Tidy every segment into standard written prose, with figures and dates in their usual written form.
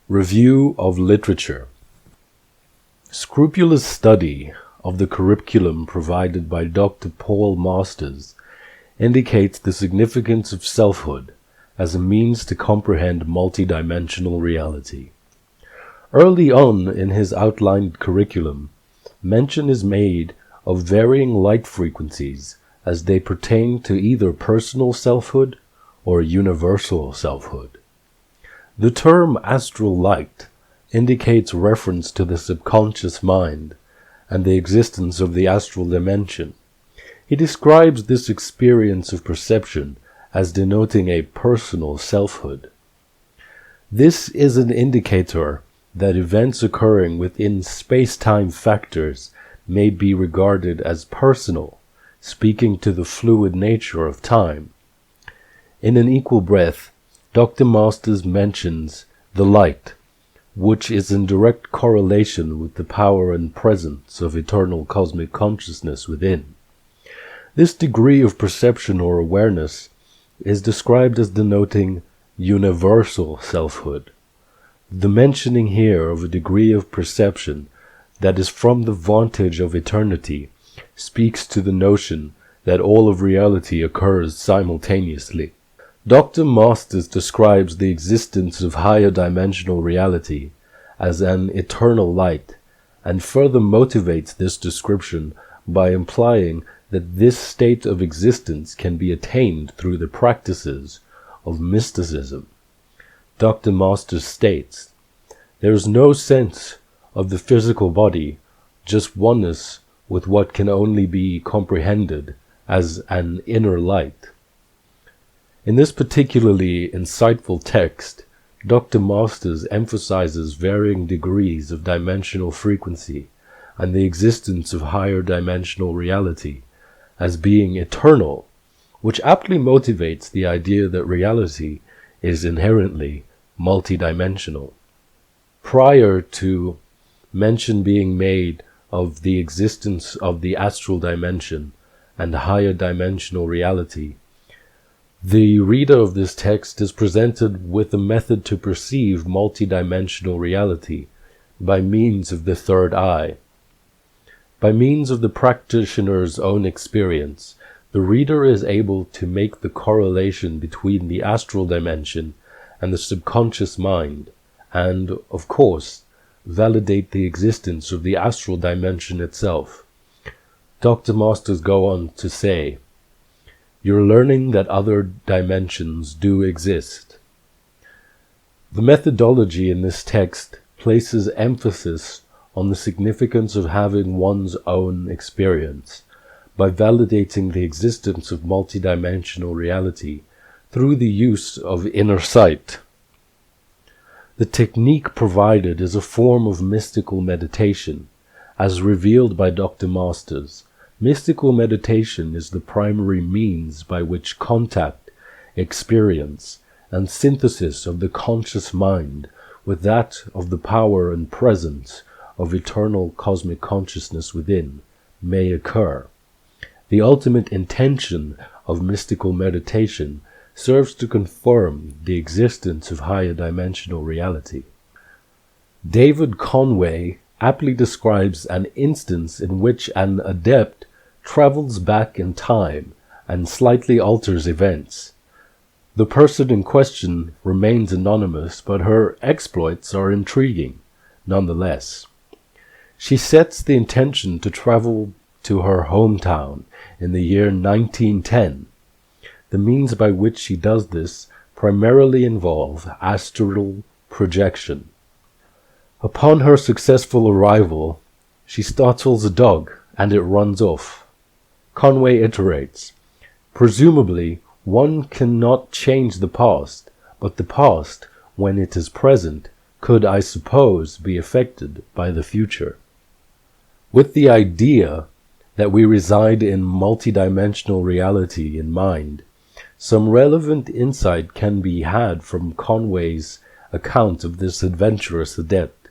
Review of literature. Scrupulous study of the curriculum provided by Dr. Paul Masters indicates the significance of selfhood as a means to comprehend multidimensional reality. Early on in his outlined curriculum, mention is made of varying light frequencies as they pertain to either personal selfhood or universal selfhood. The term astral light indicates reference to the subconscious mind and the existence of the astral dimension. He describes this experience of perception as denoting a personal selfhood. This is an indicator that events occurring within space-time factors may be regarded as personal, speaking to the fluid nature of time. In an equal breath, Dr. Masters mentions the light, which is in direct correlation with the power and presence of eternal cosmic consciousness within. This degree of perception or awareness is described as denoting universal selfhood. The mentioning here of a degree of perception that is from the vantage of eternity speaks to the notion that all of reality occurs simultaneously. Dr. Masters describes the existence of higher dimensional reality as an eternal light, and further motivates this description by implying that this state of existence can be attained through the practices of mysticism. Dr. Masters states, "There is no sense of the physical body, just oneness with what can only be comprehended as an inner light." In this particularly insightful text, Dr. Masters emphasizes varying degrees of dimensional frequency and the existence of higher dimensional reality as being eternal, which aptly motivates the idea that reality is inherently multidimensional. Prior to mention being made of the existence of the astral dimension and higher dimensional reality, the reader of this text is presented with a method to perceive multidimensional reality by means of the third eye. By means of the practitioner's own experience, the reader is able to make the correlation between the astral dimension and the subconscious mind, and, of course, validate the existence of the astral dimension itself. Dr. Masters go on to say, "You're learning that other dimensions do exist." The methodology in this text places emphasis on the significance of having one's own experience by validating the existence of multidimensional reality through the use of inner sight. The technique provided is a form of mystical meditation, as revealed by Dr. Masters. Mystical meditation is the primary means by which contact, experience, and synthesis of the conscious mind with that of the power and presence of eternal cosmic consciousness within may occur. The ultimate intention of mystical meditation serves to confirm the existence of higher dimensional reality. David Conway aptly describes an instance in which an adept travels back in time and slightly alters events. The person in question remains anonymous, but her exploits are intriguing nonetheless. She sets the intention to travel to her hometown in the year 1910. The means by which she does this primarily involve astral projection. Upon her successful arrival, she startles a dog and it runs off. Conway iterates, "Presumably, one cannot change the past, but the past, when it is present, could, I suppose, be affected by the future." With the idea that we reside in multidimensional reality in mind, some relevant insight can be had from Conway's account of this adventurous adept.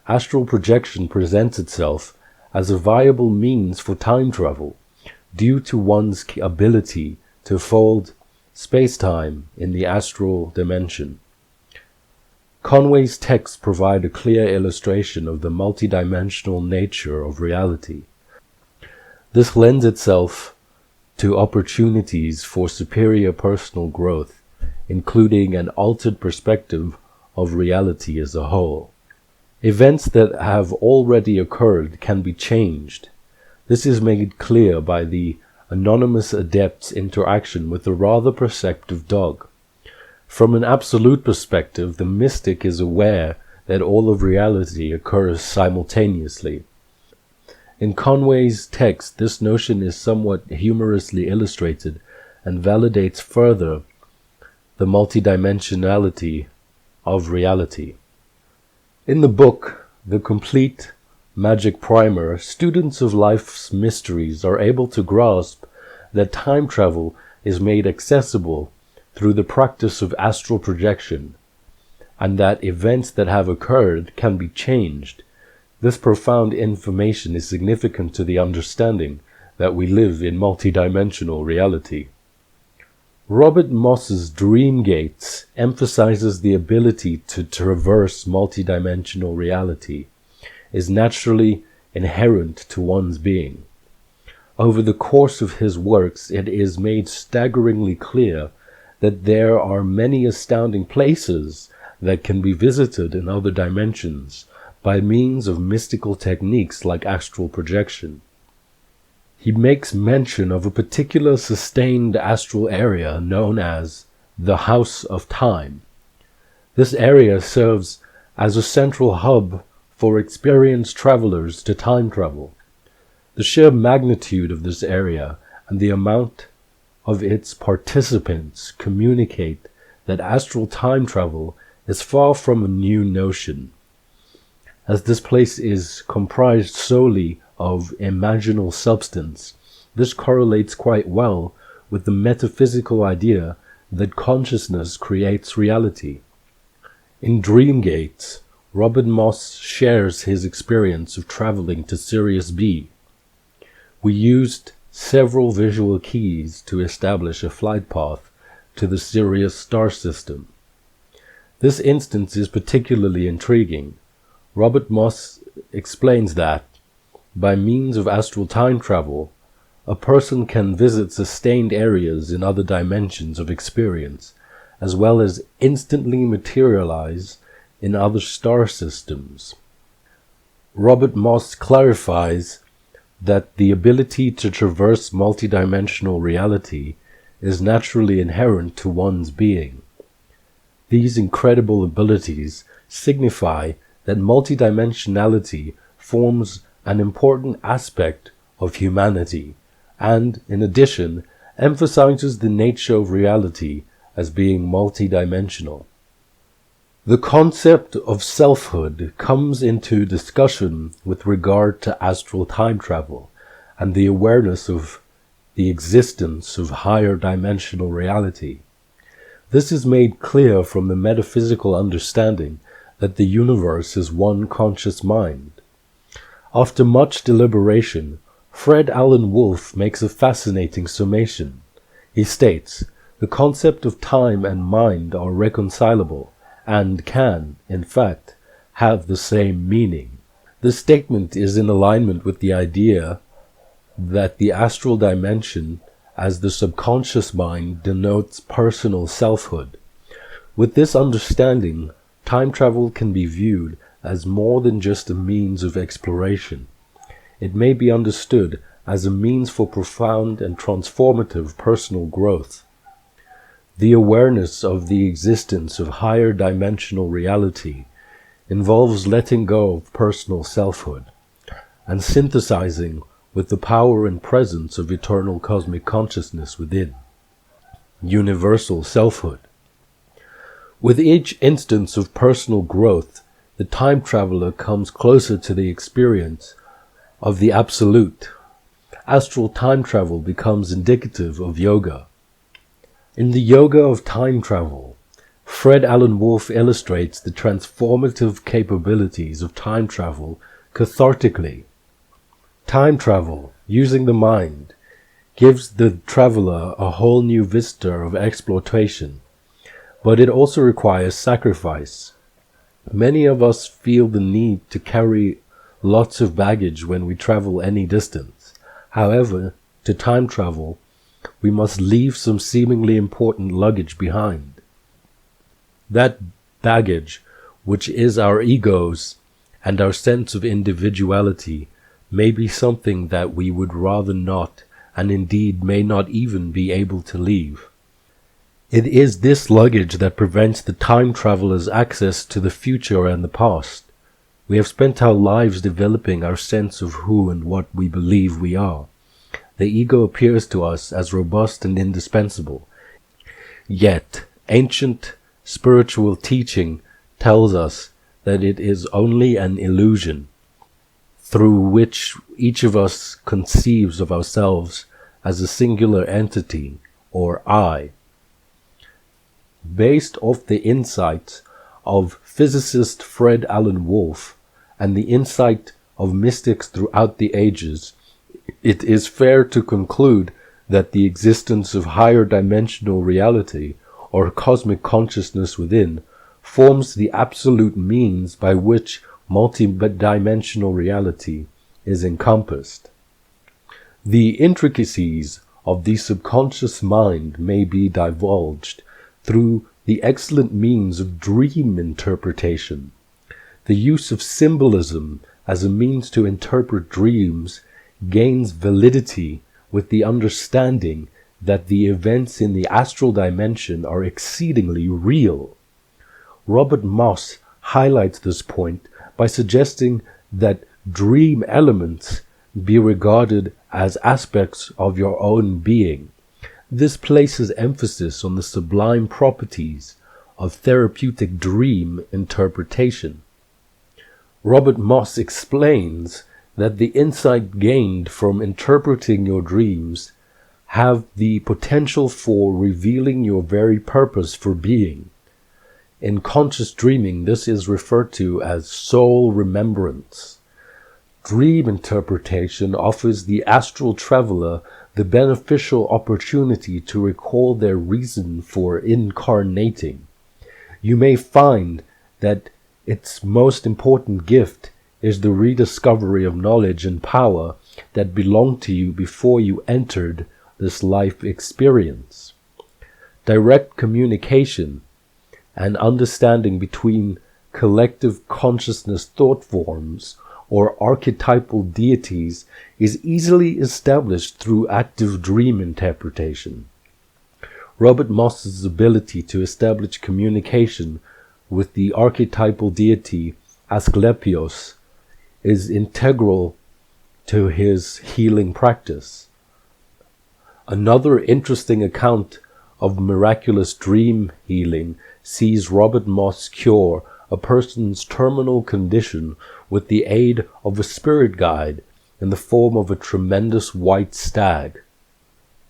Astral projection presents itself as a viable means for time travel, due to one's ability to fold space-time in the astral dimension. Conway's texts provide a clear illustration of the multidimensional nature of reality. This lends itself to opportunities for superior personal growth, including an altered perspective of reality as a whole. Events that have already occurred can be changed. This is made clear by the anonymous adept's interaction with a rather perceptive dog. From an absolute perspective, the mystic is aware that all of reality occurs simultaneously. In Conway's text, this notion is somewhat humorously illustrated and validates further the multidimensionality of reality. In the book, The Complete Magic Primer, students of life's mysteries are able to grasp that time travel is made accessible through the practice of astral projection, and that events that have occurred can be changed. This profound information is significant to the understanding that we live in multidimensional reality. Robert Moss's Dream Gates emphasizes the ability to traverse multidimensional reality is naturally inherent to one's being. Over the course of his works, it is made staggeringly clear that there are many astounding places that can be visited in other dimensions by means of mystical techniques like astral projection. He makes mention of a particular sustained astral area known as the House of Time. This area serves as a central hub for experienced travelers to time travel. The sheer magnitude of this area and the amount of its participants communicate that astral time travel is far from a new notion. As this place is comprised solely of imaginal substance, this correlates quite well with the metaphysical idea that consciousness creates reality. In Dream Gates, Robert Moss shares his experience of traveling to Sirius B. We used several visual keys to establish a flight path to the Sirius star system. This instance is particularly intriguing. Robert Moss explains that, by means of astral time travel, a person can visit sustained areas in other dimensions of experience, as well as instantly materialize in other star systems. Robert Moss clarifies that the ability to traverse multidimensional reality is naturally inherent to one's being. These incredible abilities signify that multidimensionality forms an important aspect of humanity and, in addition, emphasizes the nature of reality as being multidimensional. The concept of selfhood comes into discussion with regard to astral time travel and the awareness of the existence of higher dimensional reality. This is made clear from the metaphysical understanding that the universe is one conscious mind. After much deliberation, Fred Alan Wolf makes a fascinating summation. He states, "The concept of time and mind are reconcilable and can, in fact, have the same meaning." This statement is in alignment with the idea that the astral dimension as the subconscious mind denotes personal selfhood. With this understanding, time travel can be viewed as more than just a means of exploration. It may be understood as a means for profound and transformative personal growth. The awareness of the existence of higher dimensional reality involves letting go of personal selfhood and synthesizing with the power and presence of eternal cosmic consciousness within. Universal selfhood. With each instance of personal growth, the time traveler comes closer to the experience of the Absolute. Astral time travel becomes indicative of yoga. In the Yoga of Time Travel, Fred Alan Wolf illustrates the transformative capabilities of time travel cathartically. Time travel, using the mind, gives the traveler a whole new vista of exploitation, but it also requires sacrifice. Many of us feel the need to carry lots of baggage when we travel any distance. However, to time travel, we must leave some seemingly important luggage behind. That baggage, which is our egos and our sense of individuality, may be something that we would rather not, and indeed may not even be able to leave. It is this luggage that prevents the time traveler's access to the future and the past. We have spent our lives developing our sense of who and what we believe we are. The ego appears to us as robust and indispensable. Yet, ancient spiritual teaching tells us that it is only an illusion through which each of us conceives of ourselves as a singular entity, or I. Based off the insights of physicist Fred Alan Wolf and the insight of mystics throughout the ages, it is fair to conclude that the existence of higher dimensional reality, or cosmic consciousness within, forms the absolute means by which multidimensional reality is encompassed. The intricacies of the subconscious mind may be divulged through the excellent means of dream interpretation. The use of symbolism as a means to interpret dreams gains validity with the understanding that the events in the astral dimension are exceedingly real. Robert Moss highlights this point by suggesting that dream elements be regarded as aspects of your own being. This places emphasis on the sublime properties of therapeutic dream interpretation. Robert Moss explains that the insight gained from interpreting your dreams have the potential for revealing your very purpose for being. In conscious dreaming, this is referred to as soul remembrance. Dream interpretation offers the astral traveler the beneficial opportunity to recall their reason for incarnating. You may find that its most important gift is the rediscovery of knowledge and power that belonged to you before you entered this life experience. Direct communication and understanding between collective consciousness thought forms or archetypal deities is easily established through active dream interpretation. Robert Moss's ability to establish communication with the archetypal deity Asclepios is integral to his healing practice. Another interesting account of miraculous dream healing sees Robert Moss cure a person's terminal condition with the aid of a spirit guide in the form of a tremendous white stag.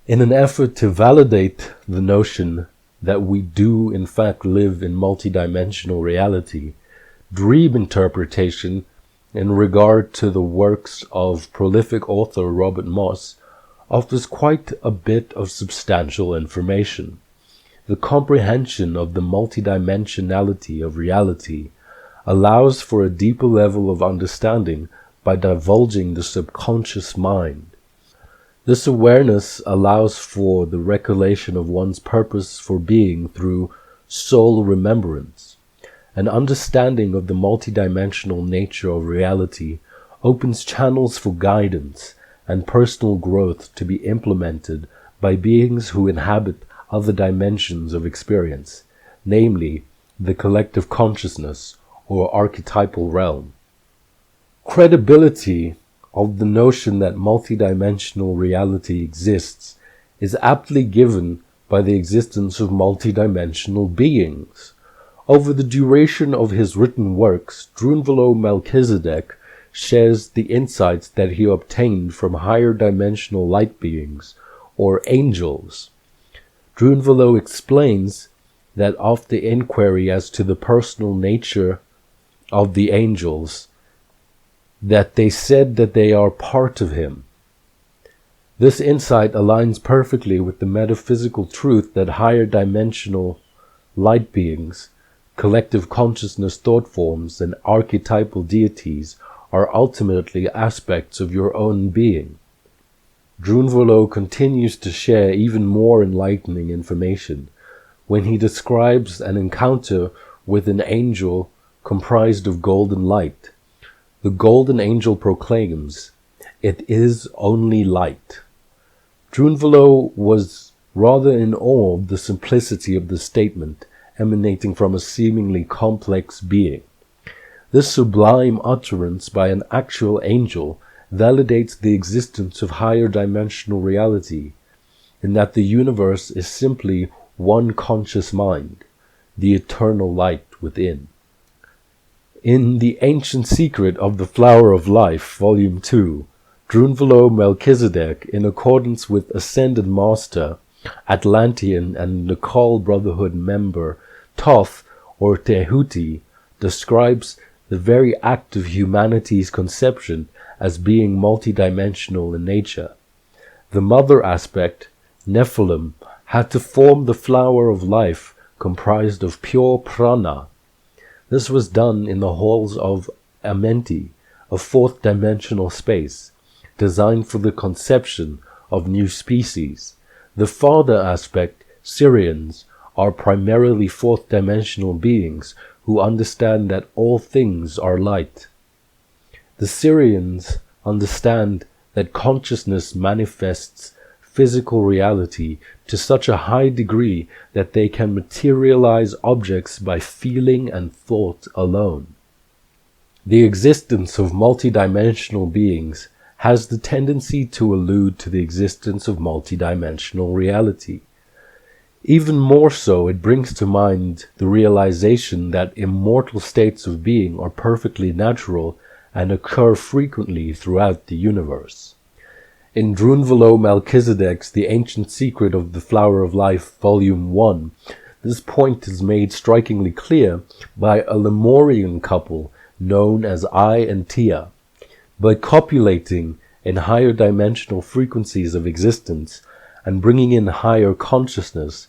In an effort to validate the notion that we do in fact live in multidimensional reality, dream interpretation in regard to the works of prolific author Robert Moss offers quite a bit of substantial information. The comprehension of the multidimensionality of reality allows for a deeper level of understanding by divulging the subconscious mind. This awareness allows for the recollection of one's purpose for being through soul remembrance. An understanding of the multidimensional nature of reality opens channels for guidance and personal growth to be implemented by beings who inhabit other dimensions of experience, namely the collective consciousness or archetypal realm. Credibility of the notion that multidimensional reality exists is aptly given by the existence of multidimensional beings. Over the duration of his written works, Drunvalo Melchizedek shares the insights that he obtained from higher dimensional light beings, or angels. Drunvalo explains that of the inquiry as to the personal nature of the angels, that they said that they are part of him. This insight aligns perfectly with the metaphysical truth that higher dimensional light beings collective consciousness thought forms, and archetypal deities are ultimately aspects of your own being. Drunvalo continues to share even more enlightening information when he describes an encounter with an angel comprised of golden light. The golden angel proclaims, "It is only light." Drunvalo was rather in awe of the simplicity of the statement emanating from a seemingly complex being. This sublime utterance by an actual angel validates the existence of higher dimensional reality, in that the universe is simply one conscious mind, the eternal light within. In The Ancient Secret of the Flower of Life, Volume 2, Drunvalo Melchizedek, in accordance with Ascended Master, Atlantean and Nakal Brotherhood member Thoth or Tehuti, describes the very act of humanity's conception as being multidimensional in nature. The mother aspect, Nephilim, had to form the flower of life comprised of pure prana. This was done in the halls of Amenti, a fourth dimensional space, designed for the conception of new species. The father aspect, Syrians, are primarily fourth dimensional beings who understand that all things are light. The Syrians understand that consciousness manifests physical reality to such a high degree that they can materialize objects by feeling and thought alone. The existence of multidimensional beings has the tendency to allude to the existence of multidimensional reality. Even more so, it brings to mind the realization that immortal states of being are perfectly natural and occur frequently throughout the universe. In Drunvalo Melchizedek's The Ancient Secret of the Flower of Life, Volume 1, this point is made strikingly clear by a Lemurian couple known as I and Tia. By copulating in higher dimensional frequencies of existence and bringing in higher consciousness,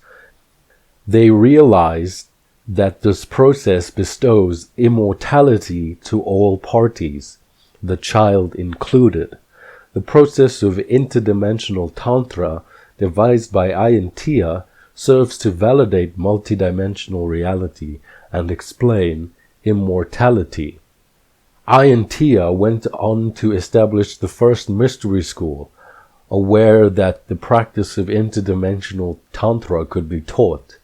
they realized that this process bestows immortality to all parties, the child included. The process of interdimensional tantra devised by I and Tia serves to validate multidimensional reality and explain immortality. I and Tia went on to establish the first mystery school, aware that the practice of interdimensional tantra could be taught.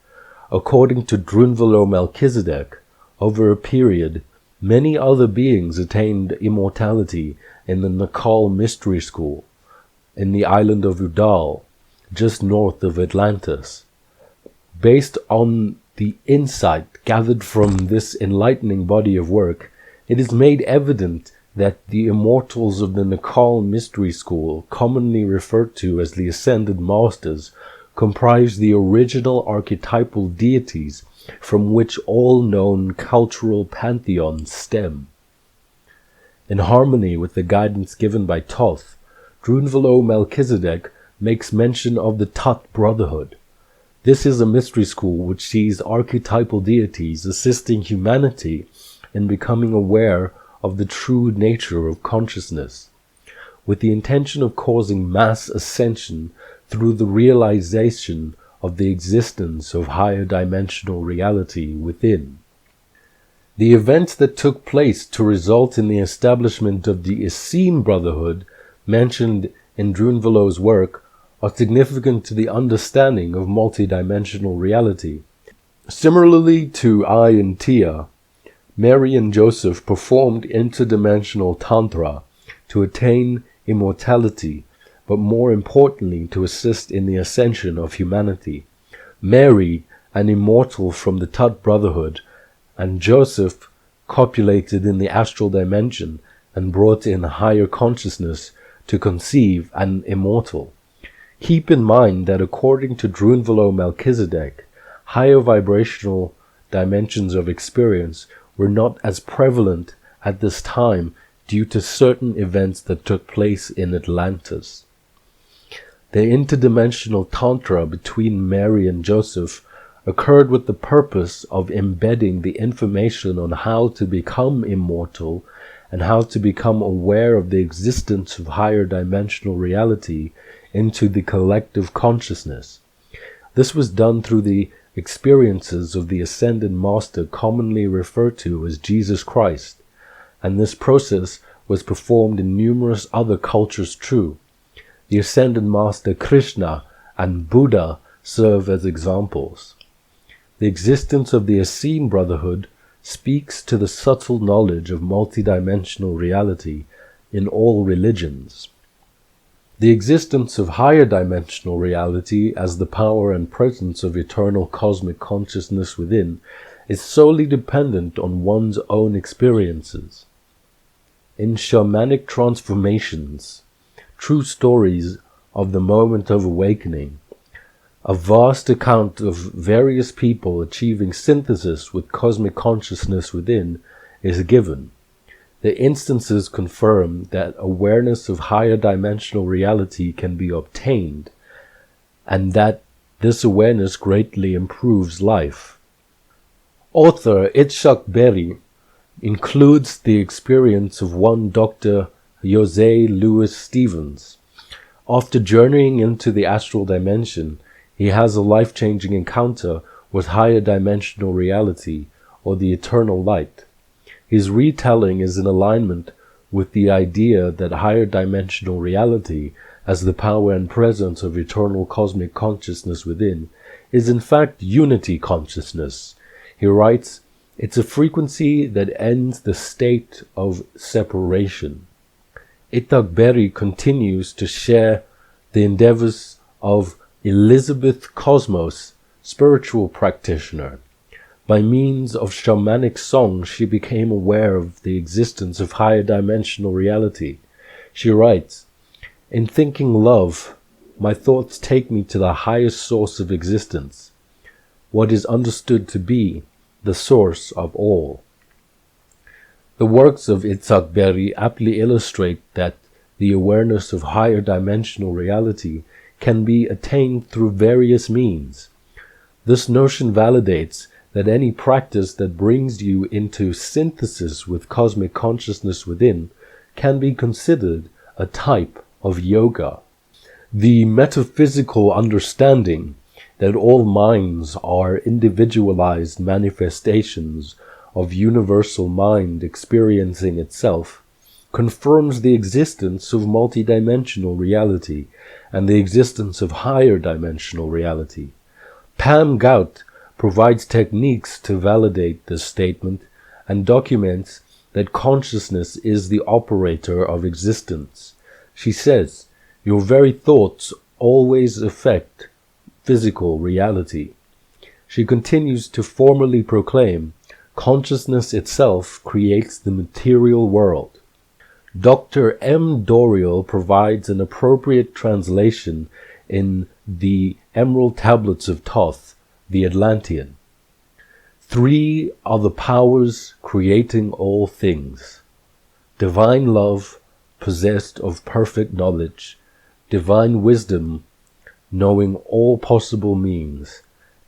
According to Drunvalo Melchizedek, over a period, many other beings attained immortality in the Nakal Mystery School, in the island of Udal, just north of Atlantis. Based on the insight gathered from this enlightening body of work, it is made evident that the immortals of the Nakal Mystery School, commonly referred to as the Ascended Masters, comprise the original archetypal deities from which all known cultural pantheons stem. In harmony with the guidance given by Thoth, Drunvalo Melchizedek makes mention of the Tut Brotherhood. This is a mystery school which sees archetypal deities assisting humanity in becoming aware of the true nature of consciousness, with the intention of causing mass ascension through the realization of the existence of higher dimensional reality within. The events that took place to result in the establishment of the Essene Brotherhood mentioned in Drunvalo's work are significant to the understanding of multidimensional reality. Similarly to I and Tia, Mary and Joseph performed interdimensional tantra to attain immortality, but more importantly to assist in the ascension of humanity. Mary, an immortal from the Tut Brotherhood, and Joseph copulated in the astral dimension and brought in higher consciousness to conceive an immortal. Keep in mind that according to Drunvalo Melchizedek, higher vibrational dimensions of experience were not as prevalent at this time due to certain events that took place in Atlantis. The interdimensional tantra between Mary and Joseph occurred with the purpose of embedding the information on how to become immortal and how to become aware of the existence of higher dimensional reality into the collective consciousness. This was done through the experiences of the Ascended Master, commonly referred to as Jesus Christ, and this process was performed in numerous other cultures too. The Ascended Master Krishna and Buddha serve as examples. The existence of the Essene Brotherhood speaks to the subtle knowledge of multidimensional reality in all religions. The existence of higher dimensional reality as the power and presence of eternal cosmic consciousness within is solely dependent on one's own experiences. In shamanic transformations, true stories of the moment of awakening, a vast account of various people achieving synthesis with cosmic consciousness within is given. The instances confirm that awareness of higher dimensional reality can be obtained, and that this awareness greatly improves life. Author Itzhak Berry includes the experience of one Dr. Jose Louis Stevens. After journeying into the astral dimension, he has a life-changing encounter with higher dimensional reality, or the eternal light. His retelling is in alignment with the idea that higher dimensional reality, as the power and presence of eternal cosmic consciousness within, is in fact unity consciousness. He writes, "It's a frequency that ends the state of separation." Itzhak Berry continues to share the endeavors of Elizabeth Cosmos, spiritual practitioner. By means of shamanic songs, she became aware of the existence of higher dimensional reality. She writes, "In thinking love, my thoughts take me to the highest source of existence, what is understood to be the source of all." The works of Itzhak Berry aptly illustrate that the awareness of higher dimensional reality can be attained through various means. This notion validates that any practice that brings you into synthesis with cosmic consciousness within can be considered a type of yoga. The metaphysical understanding that all minds are individualized manifestations of universal mind experiencing itself confirms the existence of multidimensional reality and the existence of higher dimensional reality. Pam Gout provides techniques to validate this statement and documents that consciousness is the operator of existence. She says, "Your very thoughts always affect physical reality." She continues to formally proclaim, "Consciousness itself creates the material world." Dr. M. Doriel provides an appropriate translation in the Emerald Tablets of Thoth, the Atlantean. "Three are the powers creating all things: divine love, possessed of perfect knowledge; divine wisdom, knowing all possible means;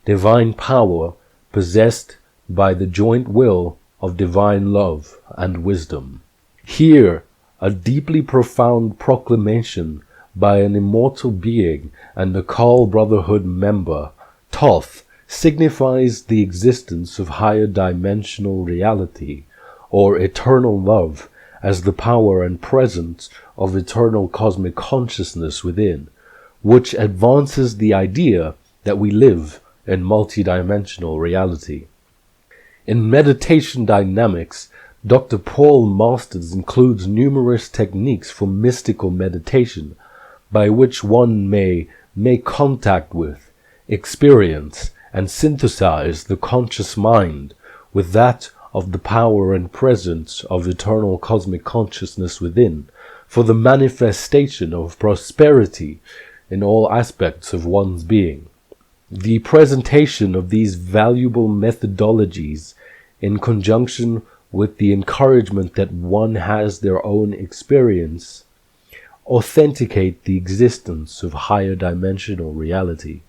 divine power, possessed by the joint will of divine love and wisdom." Here, a deeply profound proclamation by an immortal being and a Kal Brotherhood member. Thoth signifies the existence of higher dimensional reality, or eternal love, as the power and presence of eternal cosmic consciousness within, which advances the idea that we live in multidimensional reality. In meditation dynamics, Dr. Paul Masters includes numerous techniques for mystical meditation, by which one may make contact with, experience, and synthesize the conscious mind with that of the power and presence of eternal cosmic consciousness within, for the manifestation of prosperity in all aspects of one's being. The presentation of these valuable methodologies, in conjunction with the encouragement that one has their own experience, authenticate the existence of higher dimensional reality.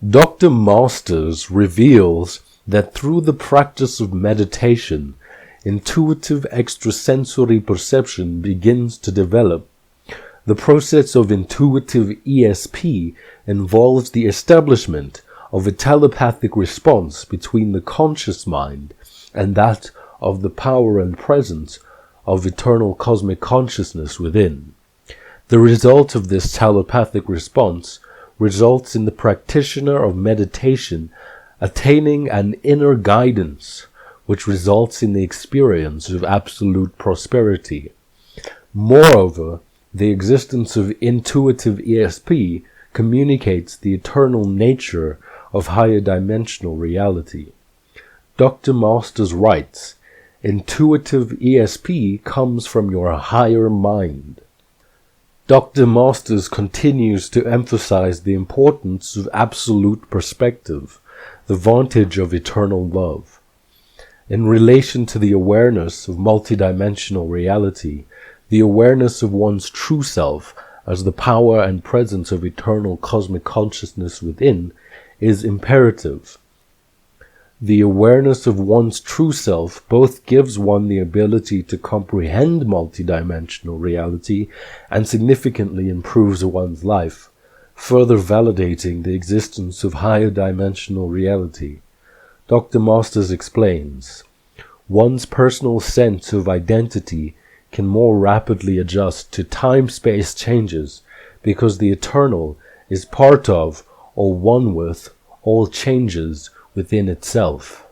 Dr. Masters reveals that through the practice of meditation, intuitive extrasensory perception begins to develop. The process of intuitive ESP involves the establishment of a telepathic response between the conscious mind and that of the power and presence of eternal cosmic consciousness within. The result of this telepathic response results in the practitioner of meditation attaining an inner guidance, which results in the experience of absolute prosperity. Moreover, the existence of intuitive ESP communicates the eternal nature of higher dimensional reality. Dr. Masters writes, "Intuitive ESP comes from your higher mind." Dr. Masters continues to emphasize the importance of absolute perspective, the vantage of eternal love. In relation to the awareness of multidimensional reality, the awareness of one's true self as the power and presence of eternal cosmic consciousness within is imperative. The awareness of one's true self both gives one the ability to comprehend multidimensional reality and significantly improves one's life, further validating the existence of higher dimensional reality. Dr. Masters explains, "One's personal sense of identity can more rapidly adjust to time-space changes because the eternal is part of or one with all changes within itself."